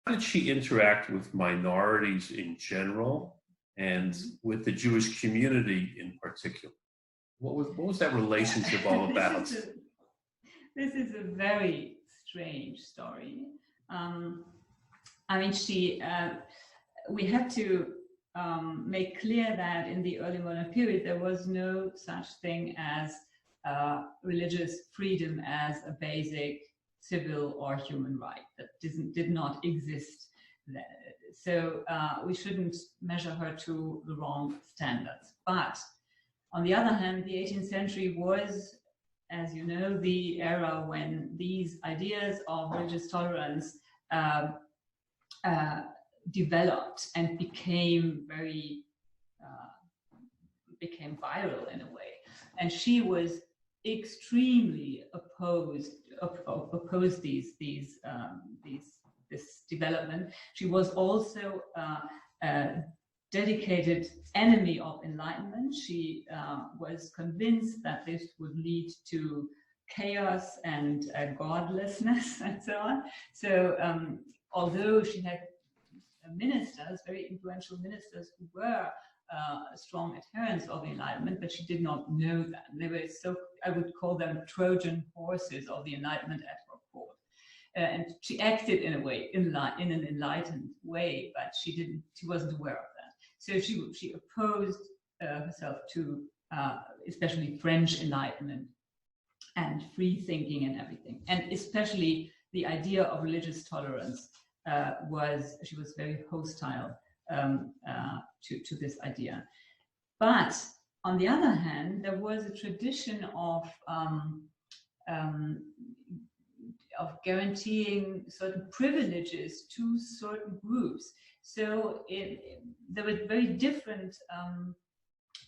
did she interact with minorities in general and with the Jewish community in particular? What was that relationship all about? This is a very strange story. I mean, we have to make clear that in the early modern period, there was no such thing as religious freedom as a basic civil or human right. That did not exist then. So we shouldn't measure her to the wrong standards. But on the other hand, the 18th century was, as you know, the era when these ideas of religious tolerance developed and became viral in a way. And she was extremely opposed this development. She was also a dedicated enemy of enlightenment. She was convinced that this would lead to chaos and godlessness and so on. So although she had ministers, very influential ministers, who were strong adherents of the Enlightenment, but she did not know that. They were I would call them Trojan horses of the Enlightenment at her court. And she acted in a way, in an enlightened way, but she wasn't aware of that. So she opposed herself to especially French Enlightenment and free thinking and everything, and especially the idea of religious tolerance. She was very hostile to this idea. But on the other hand, there was a tradition of guaranteeing certain privileges to certain groups. So there were very different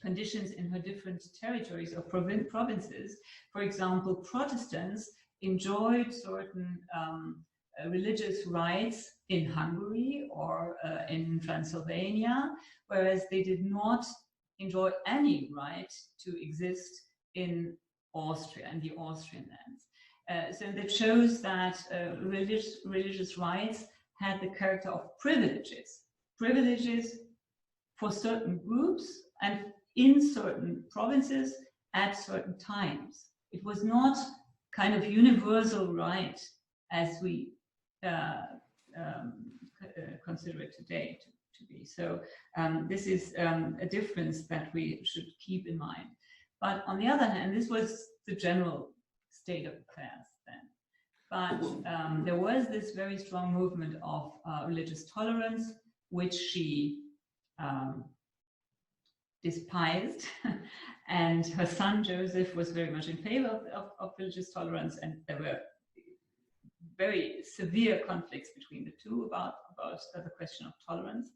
conditions in her different territories or provinces. For example, Protestants enjoyed certain religious rights in Hungary or in Transylvania, whereas they did not enjoy any right to exist in Austria and the Austrian lands. So that shows that religious rights had the character of privileges for certain groups and in certain provinces at certain times. It was not kind of universal right as we consider it today to be. So this is a difference that we should keep in mind. But on the other hand, this was the general state of affairs then. But there was this very strong movement of religious tolerance, which she despised. And her son Joseph was very much in favor of religious tolerance, and there were very severe conflicts between the two about the question of tolerance,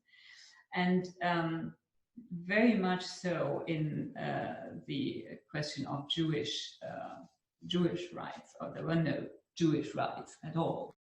and very much so in the question of Jewish rights, or there were no Jewish rights at all.